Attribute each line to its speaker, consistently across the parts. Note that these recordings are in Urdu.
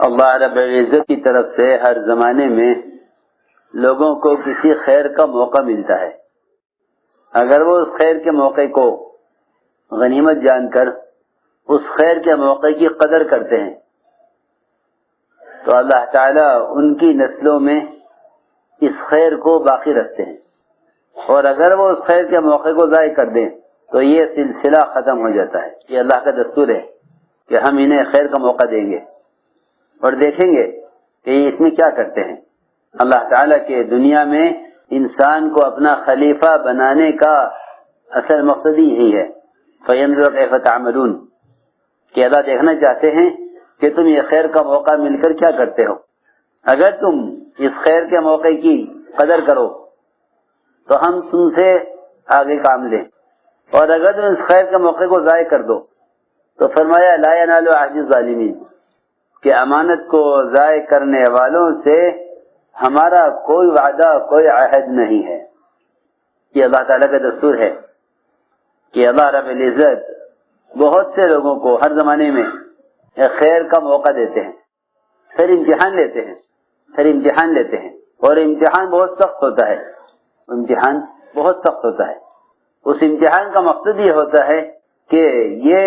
Speaker 1: اللہ رب العزت کی طرف سے ہر زمانے میں لوگوں کو کسی خیر کا موقع ملتا ہے. اگر وہ اس خیر کے موقع کو غنیمت جان کر اس خیر کے موقع کی قدر کرتے ہیں تو اللہ تعالیٰ ان کی نسلوں میں اس خیر کو باقی رکھتے ہیں، اور اگر وہ اس خیر کے موقع کو ضائع کر دیں تو یہ سلسلہ ختم ہو جاتا ہے. یہ اللہ کا دستور ہے کہ ہم انہیں خیر کا موقع دیں گے اور دیکھیں گے کہ یہ اس میں کیا کرتے ہیں. اللہ تعالیٰ کے دنیا میں انسان کو اپنا خلیفہ بنانے کا اصل مقصد یہی ہے. فَيَنْظُرْ كَيْفَ تَعْمَلُونَ کہ اللہ دیکھنا چاہتے ہیں کہ تم یہ خیر کا موقع مل کر کیا کرتے ہو. اگر تم اس خیر کے موقع کی قدر کرو تو ہم تم سے آگے کام لیں، اور اگر تم اس خیر کے موقع کو ضائع کر دو تو فرمایا لا ينال عهد الظالمین کہ امانت کو ضائع کرنے والوں سے ہمارا کوئی وعدہ کوئی عہد نہیں ہے. یہ اللہ تعالیٰ کا دستور ہے کہ اللہ رب العزت بہت سے لوگوں کو ہر زمانے میں خیر کا موقع دیتے ہیں، پھر امتحان لیتے ہیں اور امتحان بہت سخت ہوتا ہے. اس امتحان کا مقصد یہ ہوتا ہے کہ یہ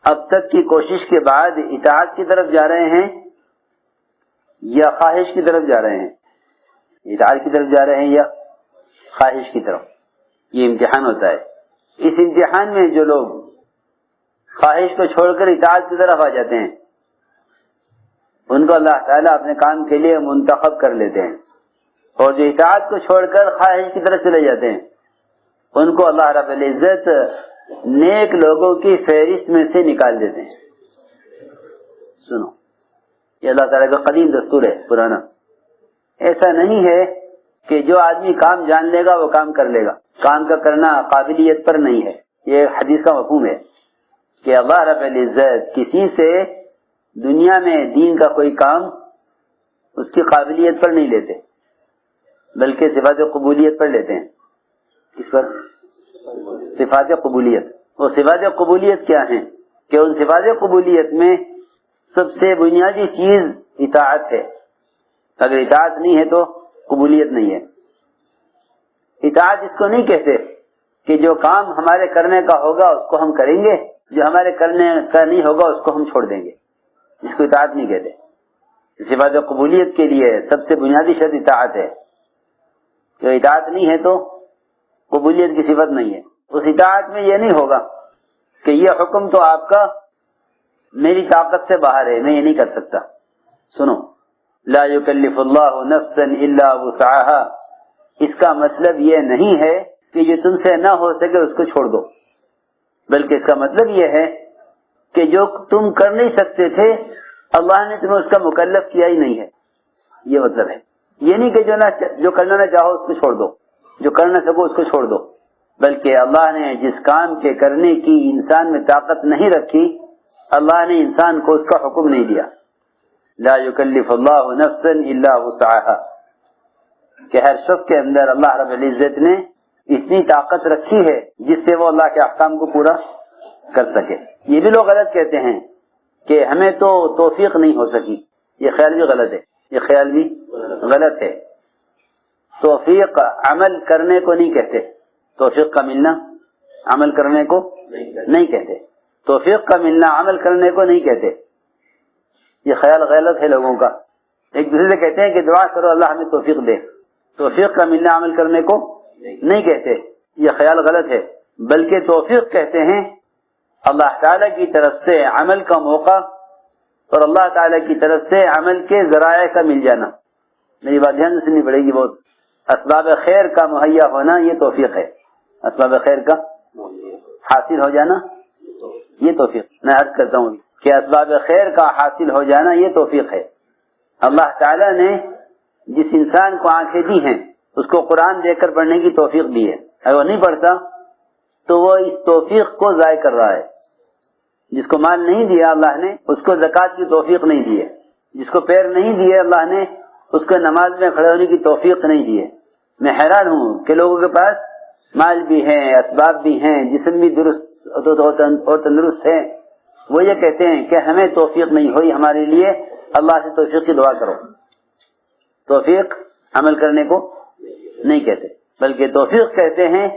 Speaker 1: اب تک کی کوشش کے بعد اطاعت کی طرف جا رہے ہیں یا خواہش کی طرف جا رہے ہیں، اطاعت کی طرف جا رہے ہیں یا خواہش کی طرف. یہ امتحان ہوتا ہے. اس امتحان میں جو لوگ خواہش کو چھوڑ کر اطاعت کی طرف آ جاتے ہیں ان کو اللہ تعالیٰ اپنے کام کے لیے منتخب کر لیتے ہیں، اور جو اطاعت کو چھوڑ کر خواہش کی طرف چلے جاتے ہیں ان کو اللہ رب العزت نیک لوگوں کی فہرست میں سے نکال دیتے ہیں. سنو، یہ اللہ تعالیٰ کا قدیم دستور ہے، پرانا. ایسا نہیں ہے کہ جو آدمی کام جان لے گا وہ کام کر لے گا. کام کا کرنا قابلیت پر نہیں ہے. یہ حدیث کا مفہوم ہے کہ اللہ رب العزت کسی سے دنیا میں دین کا کوئی کام اس کی قابلیت پر نہیں لیتے، بلکہ صفات قبولیت پر لیتے ہیں. اس پر صفات قبولیت. وہ صفات قبولیت کیا ہیں کہ ان صفات قبولیت میں سب سے بنیادی چیز اطاعت ہے. اگر اطاعت نہیں ہے تو قبولیت نہیں ہے. اطاعت اس کو نہیں کہتے کہ جو کام ہمارے کرنے کا ہوگا اس کو ہم کریں گے، جو ہمارے کرنے کا نہیں ہوگا اس کو ہم چھوڑ دیں گے. اس کو اطاعت نہیں کہتے. صفات قبولیت کے لیے سب سے بنیادی شرط اطاعت ہے. جو اطاعت نہیں ہے تو قبولیت کی صفت نہیں ہے. اس اطاعت میں یہ نہیں ہوگا کہ یہ حکم تو آپ کا میری طاقت سے باہر ہے، میں یہ نہیں کر سکتا. سنو، لا یکلف اللہ نفسا الا وسعها، اس کا مطلب یہ نہیں ہے کہ جو تم سے نہ ہو سکے اس کو چھوڑ دو، بلکہ اس کا مطلب یہ ہے کہ جو تم کر نہیں سکتے تھے اللہ نے تمہیں اس کا مکلف کیا ہی نہیں ہے. یہ مطلب ہے. یہ نہیں کہ جو کرنا نہ چاہو اس کو چھوڑ دو، جو کر نہ سکو اس کو چھوڑ دو، بلکہ اللہ نے جس کام کے کرنے کی انسان میں طاقت نہیں رکھی اللہ نے انسان کو اس کا حکم نہیں دیا. لا یکلف اللہ نفسا الا وسعها کہ ہر شخص کے اندر اللہ رب العزت نے اتنی طاقت رکھی ہے جس سے وہ اللہ کے احکام کو پورا کر سکے. یہ بھی لوگ غلط کہتے ہیں کہ ہمیں تو توفیق نہیں ہو سکی. یہ خیال بھی غلط ہے. توفیق عمل کرنے کو نہیں کہتے. توفیق کا ملنا عمل کرنے کو نہیں کہتے. توفیق کا ملنا عمل کرنے کو نہیں کہتے. یہ خیال غلط ہے لوگوں کا. ایک دوسرے سے کہتے ہیں کہ دعا کرو اللہ ہمیں توفیق دے. توفیق کا ملنا عمل کرنے کو نہیں کہتے. یہ خیال غلط ہے. بلکہ توفیق کہتے ہیں اللہ تعالیٰ کی طرف سے عمل کا موقع اور اللہ تعالیٰ کی طرف سے عمل کے ذرائع کا مل جانا. میری بات دھیان سے سننی پڑے گی بہت. اسباب خیر کا مہیا ہونا یہ توفیق ہے. اسباب خیر کا حاصل ہو جانا یہ توفیق. میں عرض کرتا ہوں کہ اسباب خیر کا حاصل ہو جانا یہ توفیق ہے. اللہ تعالیٰ نے جس انسان کو آنکھیں دی ہیں اس کو قرآن دیکھ کر پڑھنے کی توفیق دی ہے. اگر وہ نہیں پڑھتا تو وہ اس توفیق کو ضائع کر رہا ہے. جس کو مال نہیں دیا اللہ نے اس کو زکوٰۃ کی توفیق نہیں دی ہے. جس کو پیر نہیں دیے اللہ نے اس کو نماز میں کھڑے ہونے کی توفیق نہیں دی ہے. میں حیران ہوں کہ لوگوں کے پاس مال بھی ہیں، اسباب بھی ہیں، جسم بھی درست اور تندرست ہے، وہ یہ کہتے ہیں کہ ہمیں توفیق نہیں ہوئی ہمارے لیے اللہ سے توفیق کی دعا کرو. توفیق عمل کرنے کو نہیں کہتے بلکہ توفیق کہتے ہیں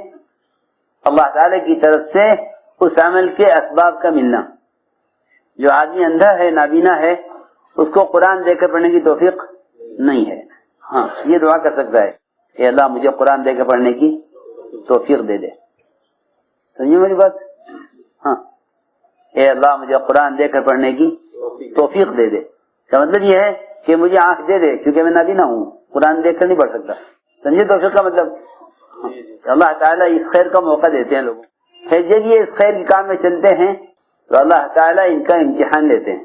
Speaker 1: اللہ تعالی کی طرف سے اس عمل کے اسباب کا ملنا. جو آدمی اندھا ہے نابینا ہے اس کو قرآن دے کر پڑھنے کی توفیق نہیں ہے. ہاں یہ دعا کر سکتا ہے کہ اللہ مجھے قرآن دے کر پڑھنے کی توفیق دے دے. سمجھے میری بات؟ ہاں اے اللہ مجھے قرآن دے کر پڑھنے کی توفیق دے دے. کا مطلب یہ ہے کہ مجھے آنکھ دے دے کیونکہ میں نابینا ہوں, قرآن دیکھ کر نہیں پڑھ سکتا. سمجھے توفیق کا مطلب؟ اللہ تعالیٰ اس خیر کا موقع دیتے ہیں لوگوں. پھر جب یہ اس خیر کے کام میں چلتے ہیں تو اللہ تعالیٰ ان کا امتحان لیتے ہیں.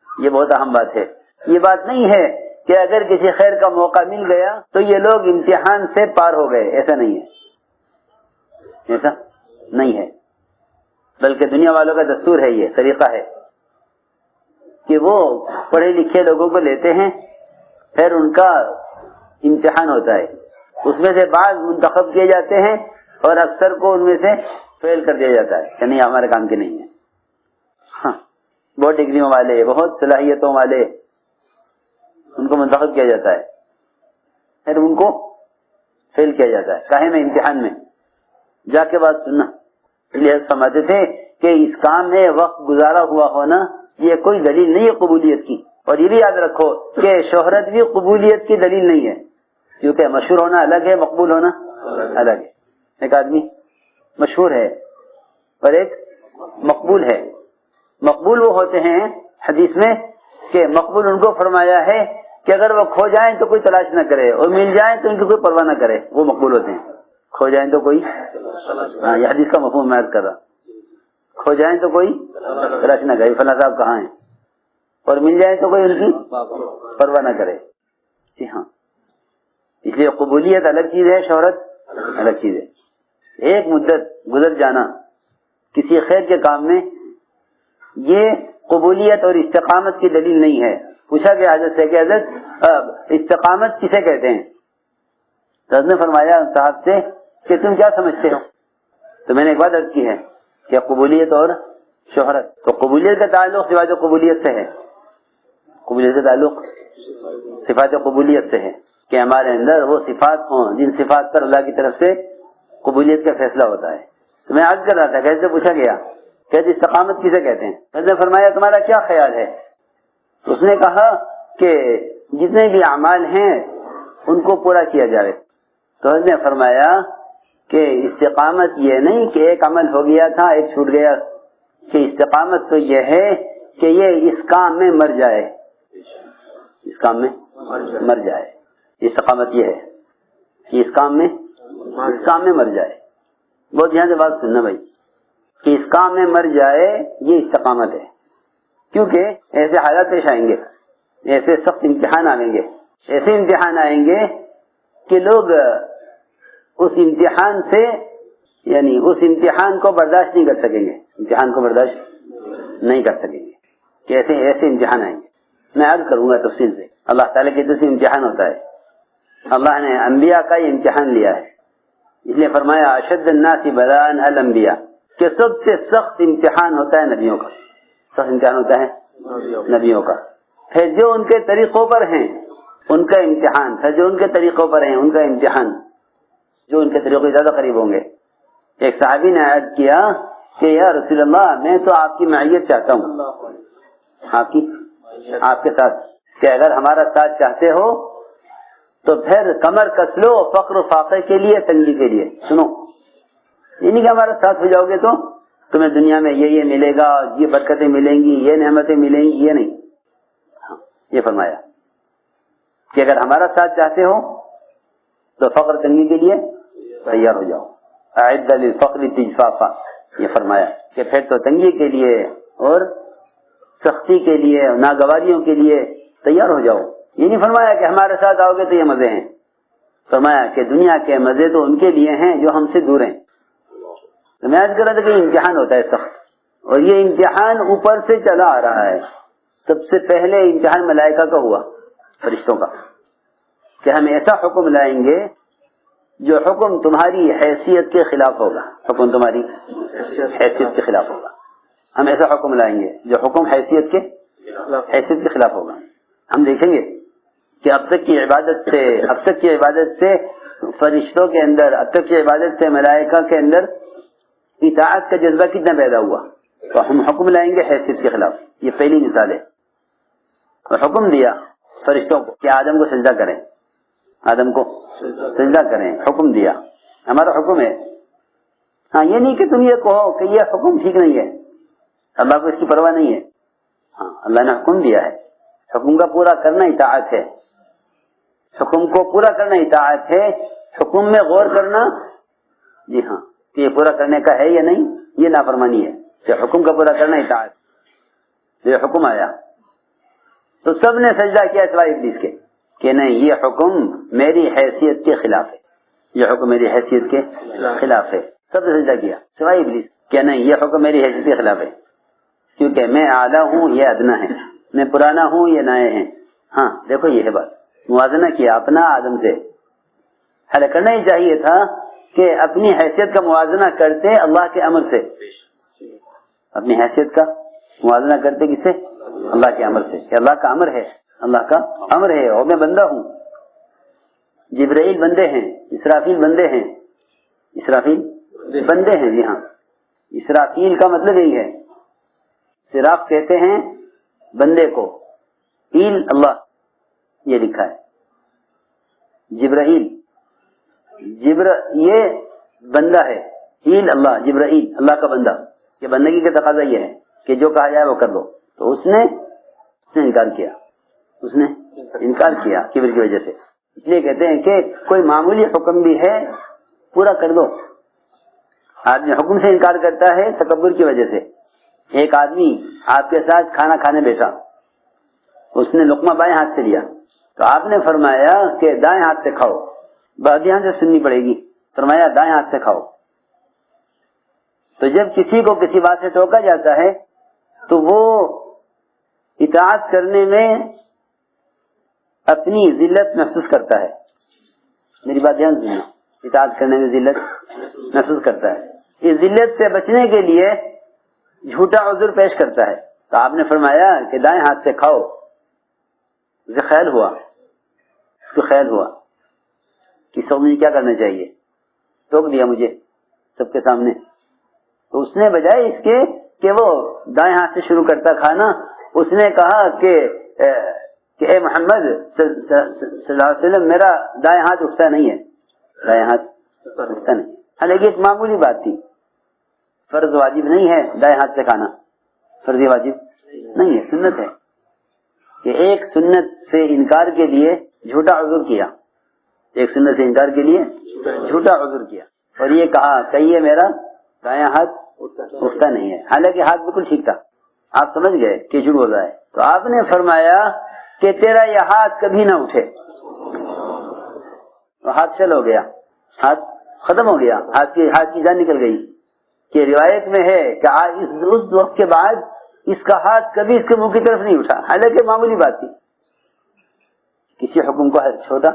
Speaker 1: یہ بہت اہم بات ہے. یہ بات نہیں ہے کہ اگر کسی خیر کا موقع مل گیا تو یہ لوگ امتحان سے پار ہو گئے, ایسا نہیں ہے, ایسا نہیں ہے. بلکہ دنیا والوں کا دستور ہے, یہ طریقہ ہے کہ وہ پڑھے لکھے لوگوں کو لیتے ہیں, پھر ان کا امتحان ہوتا ہے, اس میں سے بعض منتخب کیے جاتے ہیں اور اکثر کو ان میں سے فیل کر دیا جاتا ہے کہ نہیں ہمارے کام کے نہیں ہے. ہاں بہت ڈگریوں والے, بہت صلاحیتوں والے, ان کو منتخب کیا جاتا ہے, پھر ان کو فیل کیا جاتا ہے. کاہے میں امتحان میں جا کے بات سننا. یہ سمجھتے تھے کہ اس کام میں وقت گزارا ہوا ہونا یہ کوئی دلیل نہیں ہے قبولیت کی. اور یہ بھی یاد رکھو کہ شہرت بھی قبولیت کی دلیل نہیں ہے, کیونکہ مشہور ہونا الگ ہے, مقبول ہونا الگ ہے. ایک آدمی مشہور ہے اور ایک مقبول ہے. مقبول وہ ہوتے ہیں حدیث میں کہ مقبول ان کو فرمایا ہے کہ اگر وہ کھو جائیں تو کوئی تلاش نہ کرے اور مل جائیں تو ان کی کوئی پرواہ نہ کرے, وہ مقبول ہوتے ہیں. کھو جائیں تو کوئی, ہاں یہ حدیث کا مفہوم میں عرض کر رہا, کھو جائیں تو کوئی تلاش نہ کرے فلاں صاحب کہاں ہیں, اور مل جائیں تو کوئی ان کی پرواہ نہ کرے. جی ہاں, اس لیے قبولیت الگ چیز ہے, شہرت الگ چیز ہے. ایک مدت گزر جانا کسی خیر کے کام میں یہ قبولیت اور استقامت کی دلیل نہیں ہے. پوچھا گیا حضرت سے کہ حضرت استقامت کسے کہتے ہیں؟ حضرت نے فرمایا صاحب سے کہ تم کیا سمجھتے ہو؟ تو میں نے ایک بات عرض کی ہے کہ قبولیت اور شہرت. تو قبولیت کا تعلق صفات قبولیت سے ہے, قبولیت کا تعلق صفات قبولیت سے ہے کہ ہمارے اندر وہ صفات ہوں جن صفات پر اللہ کی طرف سے قبولیت کا فیصلہ ہوتا ہے. تو میں عرض کر رہا تھا کیسے پوچھا گیا کہ استقامت کسے کہتے ہیں؟ حضرت نے فرمایا تمہارا کیا خیال ہے؟ اس نے کہا کہ جتنے بھی اعمال ہیں ان کو پورا کیا جائے. تو حضرت نے فرمایا کہ استقامت یہ نہیں کہ ایک عمل ہو گیا تھا ایک چھوٹ گیا, کہ استقامت تو یہ ہے کہ یہ اس کام میں مر جائے, اس کام میں مر جائے. استقامت یہ ہے کہ اس کام میں مر جائے. بہت دھیان سے بات سننا بھائی, کہ اس کام میں مر جائے یہ استقامت ہے. کیونکہ ایسے حالات پیش آئیں گے, ایسے سخت امتحان آئیں گے, ایسے امتحان آئیں گے کہ لوگ اس امتحان سے یعنی اس امتحان کو برداشت نہیں کر سکیں گے, امتحان کو برداشت نہیں کر سکیں گے کہ ایسے امتحان آئیں گے. میں عرض کروں گا تفصیل سے. اللہ تعالیٰ کی طرف سے امتحان ہوتا ہے. اللہ نے انبیاء کا یہ امتحان لیا ہے, اس لیے فرمایا اشد الناس بلاء الانبیاء, کہ سب سے سخت امتحان ہوتا ہے نبیوں کا. سخت امتحان ہوتا ہے نبیوں کا. پھر جو ان کے طریقوں پر ہیں ان کا امتحان, پھر جو ان کے طریقوں پر ہیں ان کا امتحان, جو ان کے طریقوں سے زیادہ قریب ہوں گے. ایک صحابی نے عرض کیا کہ یا رسول اللہ میں تو آپ کی معیت چاہتا ہوں, آپ کے ساتھ, کہ اگر ہمارا ساتھ چاہتے ہو تو پھر کمر کس لو فقر و فاقے کے لیے, تنگی کے لیے. سنو, یہ نہیں کہ ہمارا ساتھ ہو جاؤ گے تو تمہیں دنیا میں یہ ملے گا, یہ برکتیں ملیں گی, یہ نعمتیں ملیں گی, یہ نہیں. ہاں یہ فرمایا کہ اگر ہمارا ساتھ چاہتے ہو تو فقر تنگی کے لیے تیار ہو جاؤ. اعد للفقر تجفافا, یہ فرمایا کہ پھر تو تنگی کے لیے اور سختی کے لیے, ناگواریوں کے لیے تیار ہو جاؤ. یہ نہیں فرمایا کہ ہمارے ساتھ آؤ گے تو یہ مزے ہیں, فرمایا کہ دنیا کے مزے تو ان کے لیے ہیں جو ہم سے دور ہیں. تو میں عرض کر رہا تھا کہ امتحان ہوتا ہے سخت, اور یہ امتحان اوپر سے چلا آ رہا ہے. سب سے پہلے امتحان ملائکہ کا ہوا, فرشتوں کا, کہ ہم ایسا حکم لائیں گے جو حکم تمہاری حیثیت کے خلاف ہوگا, حکم تمہاری حیثیت کے خلاف ہوگا. ہم ایسا حکم لائیں گے جو حکم حیثیت کے خلاف ہوگا. ہم دیکھیں گے کہ اب تک کی عبادت سے فرشتوں کے اندر، اب تک کی عبادت سے ملائکہ کے اندر اطاعت کا جذبہ کتنا پیدا ہوا، تو ہم حکم لائیں گے حیثیت کے خلاف. یہ پہلی مثال ہے. حکم دیا فرشتوں کو کہ آدم کو سجدہ کریں، آدم کو سجدہ کریں، حکم دیا، ہمارا حکم ہے. ہاں یہ نہیں کہ تم یہ کہو کہ یہ حکم ٹھیک نہیں ہے، اللہ کو اس کی پرواہ نہیں ہے. ہاں اللہ نے حکم دیا ہے، حکم کا پورا کرنا اطاعت ہے، حکم کو پورا کرنا اطاعت ہے. حکم میں غور کرنا، جی ہاں، کہ یہ پورا کرنے کا ہے یا نہیں، یہ نافرمانی ہے. کہ حکم کا پورا کرنا اطاعت، یہ حکم آیا تو سب نے سجدہ کیا سوائے ابلیس کے کہ نہیں یہ حکم میری حیثیت کے خلاف ہے، یہ حکم میری حیثیت کے خلاف ہے. سب نے سجدہ کیا سوائے ابلیس کہ نہیں یہ حکم میری حیثیت کے خلاف ہے، کیونکہ میں اعلیٰ ہوں یہ ادنا ہے، میں پرانا ہوں یہ نئے ہیں. ہاں دیکھو یہ ہے بات، موازنہ کیا اپنا آدم سے. حل کرنا ہی چاہیے تھا کہ اپنی حیثیت کا موازنہ کرتے اللہ کے امر سے، اپنی حیثیت کا موازنہ کرتے کس سے؟ اللہ کے امر سے، کہ اللہ کا امر ہے، اللہ کا امر ہے اور میں بندہ ہوں. جبرائیل بندے ہیں، اسرافیل بندے ہیں، اسرافیل بندے ہیں. جی ہاں، اسرافیل کا مطلب یہی ہے، سراف کہتے ہیں بندے کو، ایل اللہ یہ لکھا ہے. جبرائیل یہ بندہ ہے، ایل اللہ، جبرائیل اللہ کا بندہ. کہ بندگی کا تقاضا یہ ہے کہ جو کہا جائے وہ کر دو. تو اس نے انکار کیا، اس نے انکار کیا کبر کی وجہ سے. اس لیے کہتے ہیں کہ کوئی معمولی حکم بھی ہے پورا کر دو. آدمی حکم سے انکار کرتا ہے تکبر کی وجہ سے. ایک آدمی آپ کے ساتھ کھانا کھانے بیٹھا، اس نے لقمہ بائیں ہاتھ سے لیا، تو آپ نے فرمایا کہ دائیں ہاتھ سے کھاؤ. بات یہاں سے سننی پڑے گی، فرمایا دائیں ہاتھ سے کھاؤ. تو جب کسی کو کسی بات سے ٹوکا جاتا ہے تو وہ اطاعت کرنے میں اپنی ذلت محسوس کرتا ہے. میری بات دھیان سننا، اطاعت کرنے میں ذلت محسوس کرتا ہے. اس ذلت سے بچنے کے لیے جھوٹا عذر پیش کرتا ہے. تو آپ نے فرمایا کہ دائیں ہاتھ سے کھاؤ. اسے خیال ہوا، اس کو خیال ہوا کہ سمجھ کیا کرنا چاہیے، ٹوک دیا مجھے سب کے سامنے. تو اس نے بجائے اس کے کہ وہ دائیں ہاتھ سے شروع کرتا کھانا، اس نے کہا کہ اے محمد صلی اللہ علیہ وسلم میرا دائیں ہاتھ اٹھتا نہیں ہے، دائیں ہاتھ اٹھتا نہیں. حالانکہ ایک معمولی بات تھی، فرض واجب نہیں ہے دائیں ہاتھ سے کھانا، فرض واجب نہیں ہے، سنت ہے. کہ ایک سنت سے انکار کے لیے جھوٹا عذر کیا، ایک سنت سے انکار کے لیے جھوٹا عذر کیا، اور یہ کہا کہ یہ میرا دائیں ہاتھ اٹھتا نہیں ہے، حالانکہ ہاتھ بالکل ٹھیک تھا. آپ سمجھ گئے کہ جھوٹ بول رہا ہے. تو آپ نے فرمایا کہ تیرا یہ ہاتھ کبھی نہ اٹھے. تو ہاتھ چل ہو گیا، ہاتھ ختم ہو گیا، ہاتھ کی جان نکل گئی. کہ روایت میں ہے کہ اس وقت کے بعد اس کا ہاتھ کبھی اس کے منہ کی طرف نہیں اٹھا، حالانکہ معمولی بات تھی. کسی حکم کو چھوٹا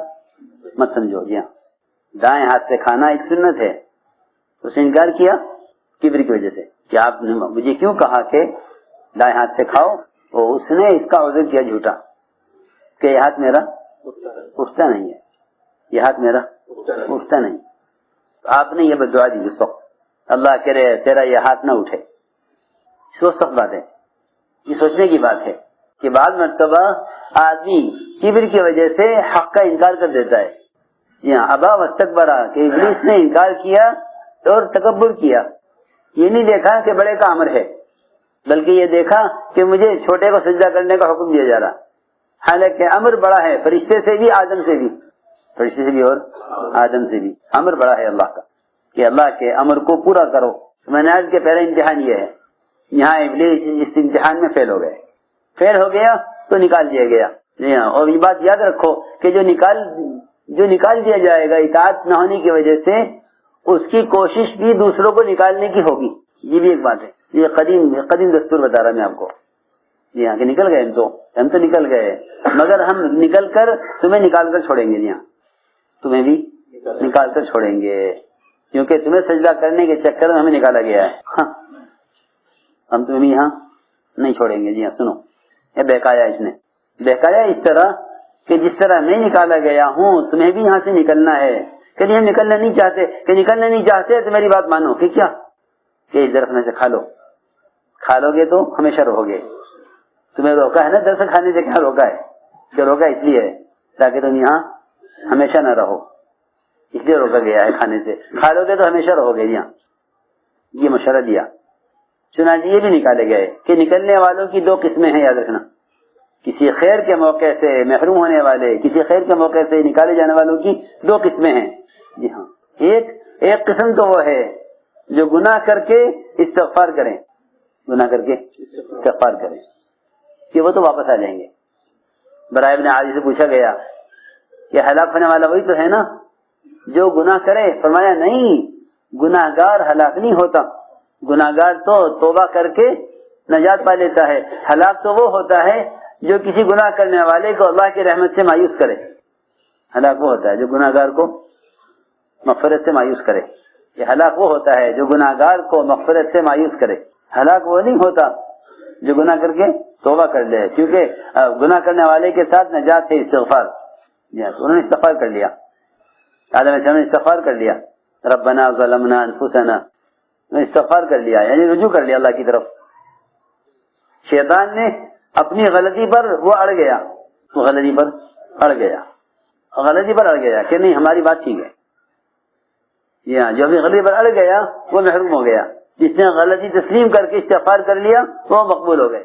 Speaker 1: مت سمجھو. جی ہاں، دائیں ہاتھ سے کھانا ایک سنت ہے. اس نے انکار کیا کبر کی وجہ سے کہ آپ نے مجھے کیوں کہا کہ دائیں ہاتھ سے کھاؤ. اور اس نے اس کا عذر کیا جھوٹا کہ یہ ہاتھ میرا اٹھتا نہیں ہے، یہ ہاتھ میرا اٹھتا نہیں. آپ نے یہ بددعا دی اس وقت، اللہ کرے تیرا یہ ہاتھ نہ اٹھے. سوچ سخت بات ہے، یہ سوچنے کی بات ہے کہ بعض مرتبہ آدمی کبر کی وجہ سے حق کا انکار کر دیتا ہے. یہاں ابا واستکبرا کہ ابلیس نے انکار کیا اور تکبر کیا. یہ نہیں دیکھا کہ بڑے کا امر ہے، بلکہ یہ دیکھا کہ مجھے چھوٹے کو سجدہ کرنے کا حکم دیا جا رہا، حالانکہ امر بڑا ہے، فرشتے سے بھی آدم سے بھی، فرشتے سے بھی اور آدم سے بھی امر بڑا ہے اللہ کا کہ اللہ کے امر کو پورا کرو. مناج کے پہلا امتحان یہ ہے. یہاں ابلیس اس امتحان میں فیل ہو گیا تو نکال دیا گیا. اور یہ بات یاد رکھو کہ جو نکال دیا جائے گا اطاعت نہ ہونے کی وجہ سے، اس کی کوشش بھی دوسروں کو نکالنے کی ہوگی. یہ بھی ایک بات ہے، یہ قدیم دستور بتا رہا میں آپ کو. جی ہاں کہ نکل گئے ہم تو نکل گئے، مگر ہم نکل کر تمہیں نکال کر چھوڑیں گے. جی ہاں، تمہیں بھی نکال کر چھوڑیں گے، کیونکہ تمہیں سجدہ کرنے کے چکر میں ہمیں نکالا گیا ہے. ہاں ہم تمہیں بھی یہاں نہیں چھوڑیں گے. جی ہاں سنو، یہ بہکایا اس نے بہکایا اس طرح کہ جس طرح میں نکالا گیا ہوں تمہیں بھی یہاں سے نکلنا ہے. کہ ہم نکلنا نہیں چاہتے, کہ نکلنا نہیں چاہتے تو میری بات مانو. کہ کیا؟ کہ اس درخت میں سے کھا لو, کھا لو گے تو ہمیشہ رہو گے. تمہیں روکا ہے نا درخت کھانے سے, کیا روکا ہے؟ کہ روکا اس لیے ہے تاکہ تم یہاں ہمیشہ نہ رہو, اس لیے روکا گیا ہے کھانے سے. کھا لو گے تو ہمیشہ رہو گے یہاں, یہ مشورہ دیا. چنانچہ یہ بھی نکالے گئے کہ نکلنے والوں کی دو قسمیں ہیں, یاد رکھنا. کسی خیر کے موقع سے محروم ہونے والے, کسی خیر کے موقع سے نکالے جانے والوں کی دو قسمیں ہیں. جی ہاں, ایک قسم تو وہ ہے جو گناہ کر کے استغفار کریں, گناہ کر کے استغفار کریں کہ وہ تو واپس آ جائیں گے. برائے ابن عازب سے پوچھا گیا کہ ہلاک ہونے والا وہی تو ہے نا جو گناہ کرے؟ فرمایا نہیں, گناہ گار ہلاک نہیں ہوتا, گناہ گار تو توبہ کر کے نجات پا لیتا ہے. ہلاک تو وہ ہوتا ہے جو کسی گناہ کرنے والے کو اللہ کی رحمت سے مایوس کرے. ہلاک وہ ہوتا ہے جو گناہ گار کو مغفرت سے مایوس کرے. یہ ہلاک وہ ہوتا ہے جو گناہ گار کو مغفرت سے مایوس کرے. ہلاک وہ نہیں ہوتا جو گناہ کر کے توبہ کر لے, کیونکہ گناہ کرنے والے کے ساتھ نجات ہے استغفار. انہوں نے استغفار کر لیا, آدم علیہ السلام نے استغفار کر لیا, ربنا ظلمنا انفسنا, استغفار کر لیا یعنی رجوع کر لیا اللہ کی طرف. شیطان نے اپنی غلطی پر وہ اڑ گیا, وہ غلطی پر اڑ گیا کہ نہیں ہماری بات ٹھیک ہے. جو بھی غلطی پر اڑ گیا وہ محروم ہو گیا. جس نے غلطی تسلیم کر کے استغفار کر لیا وہ مقبول ہو گئے.